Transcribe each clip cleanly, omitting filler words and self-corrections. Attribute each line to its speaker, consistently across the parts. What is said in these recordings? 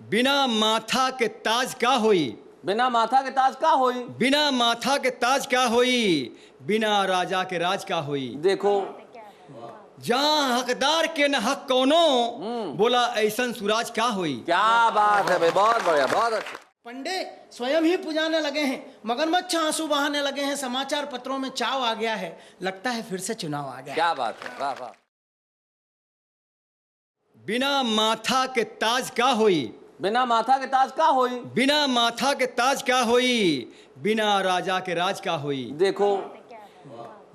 Speaker 1: बिना माथा के ताज का होई,
Speaker 2: बिना माथा के ताज का होई,
Speaker 1: बिना माथा के ताज का होई, बिना राजा के राज का होई।
Speaker 2: देखो
Speaker 1: जहाँ हकदार के न हक कोनो, बोला ऐसन सुराज का होई।
Speaker 2: क्या बात है भाई, बहुत बढ़िया, बहुत अच्छा।
Speaker 3: पंडे स्वयं ही पुजाने लगे हैं, मगरमच्छ आंसू बहाने लगे हैं, समाचार पत्रों में चाव आ गया है, लगता है फिर से चुनाव आ गया।
Speaker 2: क्या बात है, वाह वाह।
Speaker 1: बिना माथा के ताज का होई,
Speaker 2: बिना माथा के ताज का होई,
Speaker 1: बिना माथा के ताज का होई, बिना राजा के राज का होई।
Speaker 2: देखो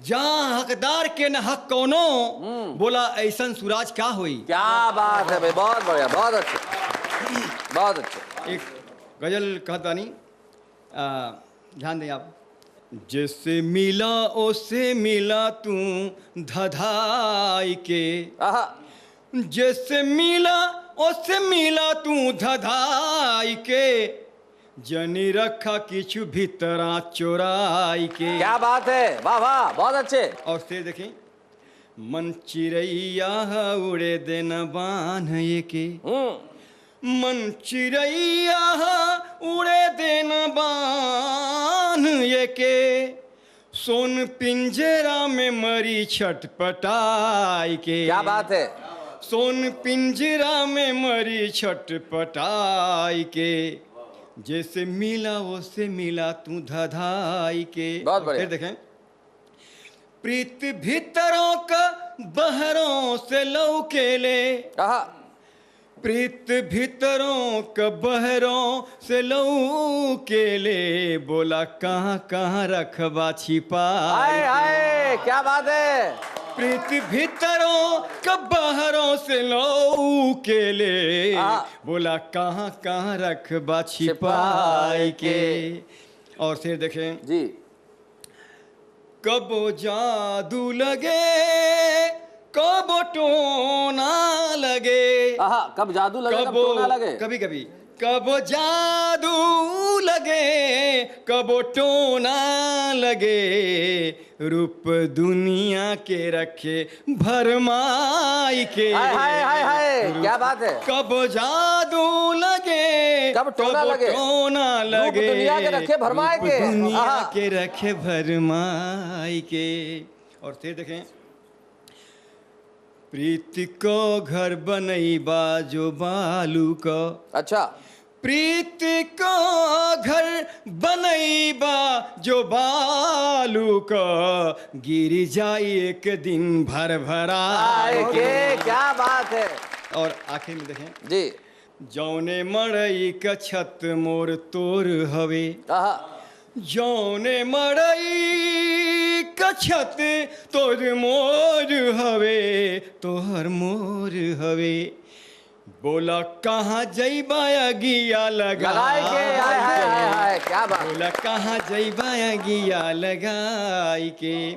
Speaker 1: जहाँ हकदार के न हक कोनो, बोला ऐसन सुराज का होई।
Speaker 2: क्या बात है भाई, बहुत बढ़िया, बहुत अच्छा, बहुत अच्छा।
Speaker 1: एक गजल कहतानी, ध्यान दें आप। जैसे मिला ओसे मिला तू धधाई के,
Speaker 2: आहा,
Speaker 1: जैसे मिला ओसे मिला तू धधाई के, जनी रखा किछु भीतरा चोराई के।
Speaker 2: क्या बात है, वाह वाह, बहुत अच्छे।
Speaker 1: और फिर देखें, मन चिड़ैया उड़े दिन बान्ह के, मन चिड़ैया उड़े दिन बान्ह के, सोन पिंजरा में मरी छटपटाई के।
Speaker 2: क्या बात है,
Speaker 1: सोन पिंजरा में मरी छटपटाई के, जैसे मिला वैसे मिला तू धधाई के।
Speaker 2: बहुत बढ़िया।
Speaker 1: फिर देखें, प्रीत भीतरों का बहरों से लौकेले,
Speaker 2: आहा,
Speaker 1: प्रीत भीतरों का बहरों से लौकेले, बोला कहाँ कहाँ रखबा छिपा।
Speaker 2: हाय हाय, क्या बात है।
Speaker 1: प्रीत भीतरों का बहरों से लौकेले, बोला कहाँ कहाँ रखबा छिपाई के। और फिर देखें
Speaker 2: जी,
Speaker 1: कबो जादू लगे कबो टोना लगे,
Speaker 2: आहा, कब जादू लगे कब टोना लगे।
Speaker 1: कभी कभी कबो जादू लगे कबो टोना लगे, रूप दुनिया के रखे भरमाई के।
Speaker 2: हाय हाय हाय हाय, क्या बात है।
Speaker 1: कबो जादू लगे
Speaker 2: कब टोना लगे,
Speaker 1: टोना लगे,
Speaker 2: रूप दुनिया के रखे भरमाई के।
Speaker 1: रूप दुनिया
Speaker 2: आहा,
Speaker 1: के रखे भरमाई के। और फिर देखें, प्रीति को घर बनैबा जो बालू को,
Speaker 2: अच्छा,
Speaker 1: प्रीति को घर बनैबा जो बालू को, गिर जाई एक दिन भर भराई के।
Speaker 2: क्या बात है।
Speaker 1: और आखिर में देखें,
Speaker 2: जी,
Speaker 1: जौने मड़ई का छत मोर तोर हवे,
Speaker 2: आहा,
Speaker 1: जौने मड़ई का छत तोर मोर हवे, तोहर मोर हवे, बोला कहाँ जइबा अगिया लगाई
Speaker 2: के। हाय हाय हाय हाय, क्या बात।
Speaker 1: बोला कहाँ जइबा अगिया लगाई के,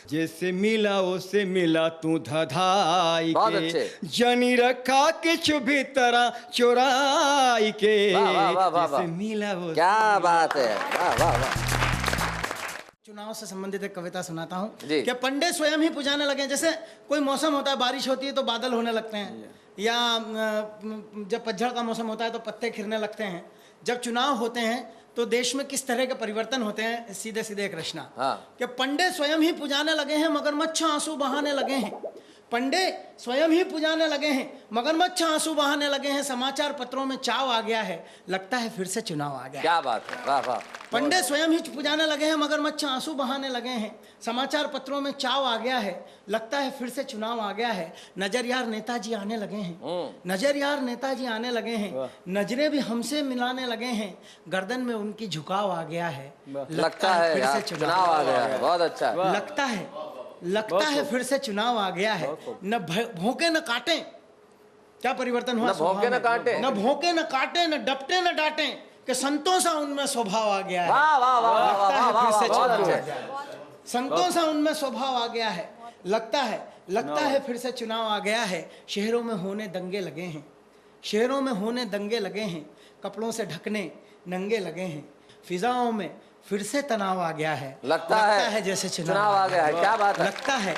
Speaker 1: जैसे मिला ओसे मिला तू धधाई के, जनी रखा किछु भीतरा चोराई के, जैसे मिला ओसे।
Speaker 2: क्या बात है, वाह वाह वाह।
Speaker 3: चुनाव से संबंधित एक कविता सुनाता हूँ कि पंडे स्वयं ही पुजाने लगे। जैसे कोई मौसम होता है, बारिश होती है तो बादल होने लगते हैं, या जब पतझड़ का मौसम होता है तो पत्ते खिलने लगते हैं। जब चुनाव होते हैं तो देश में किस तरह के परिवर्तन होते हैं, सीधे सीधे एक रचना। कि पंडे स्वयं ही पुजाने लगे हैं, मगरमच्छ आंसू बहाने लगे हैं। पंडे स्वयं ही पुजाने लगे हैं, मगरमच्छ आंसू बहाने लगे हैं, समाचार पत्रों में चाव आ गया है, लगता है फिर से चुनाव आ गया।
Speaker 2: क्या बात है, वाह वाह।
Speaker 3: पंडे स्वयं ही पुजाने लगे हैं, मगरमच्छ आंसू बहाने लगे हैं, समाचार पत्रों में चाव आ गया है, लगता है फिर से चुनाव आ गया है। नजर यार नेताजी आने लगे हैं, नजर यार नेताजी आने लगे हैं, नजरें भी हमसे मिलाने लगे हैं, गर्दन में उनकी झुकाव आ गया है,
Speaker 2: लगता है फिर से चुनाव आ गया है। बहुत अच्छा,
Speaker 3: लगता है फिर से चुनाव आ गया है। न भौंके न काटे, क्या परिवर्तन हुआ।
Speaker 2: न भौंके न काटे,
Speaker 3: न भौंके न काटे, न डपटे न डांटे, कि संतों सा उनमें स्वभाव आ गया है।
Speaker 2: वाह वाह वाह,
Speaker 3: लगता है फिर से चुनाव आ
Speaker 2: वाह,
Speaker 3: गया है। संतों सा उनमें स्वभाव आ गया है, लगता है फिर से चुनाव आ गया है। शहरों में होने दंगे लगे हैं, शहरों में होने दंगे लगे हैं, कपड़ों से ढकने नंगे लगे हैं, फिजाओं में फिर से तनाव आ गया है।
Speaker 2: लगता है
Speaker 3: जैसे
Speaker 2: चुनाव आ गया है। क्या बात है।
Speaker 3: लगता है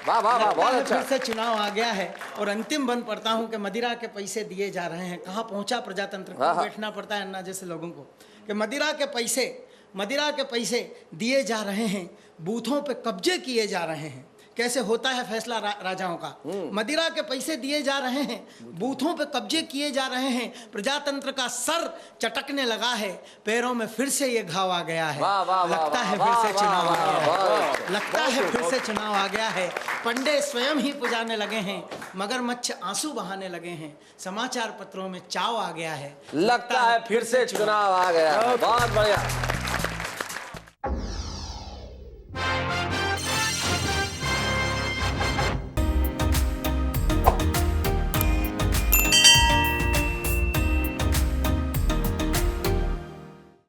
Speaker 2: वाह वाह वाह, बहुत अच्छा।
Speaker 3: फिर से चुनाव आ गया है। और अंतिम बंद पढ़ता हूँ कि मदिरा के पैसे दिए जा रहे हैं। कहाँ पहुंचा प्रजातंत्र, बैठना पड़ता है अन्ना जैसे लोगों को, कि मदिरा के पैसे दिए जा रहे हैं, बूथों पे कब्जे किए जा रहे हैं। कैसे होता है फैसला राजाओं का। मदिरा के पैसे दिए जा रहे हैं, बूथों पे कब्जे किए जा रहे हैं, प्रजातंत्र का सर चटकने लगा है, पैरों में फिर से ये घाव आ गया है। लगता है फिर से चुनाव आ गया है। लगता है फिर से चुनाव आ गया है। पंडे स्वयं ही पुजाने लगे हैं, मगरमच्छ आंसू बहाने लगे हैं, समाचार पत्रों में चाव आ गया है।
Speaker 2: लगता है फिर से चुनाव आ गया। बहुत बढ़िया।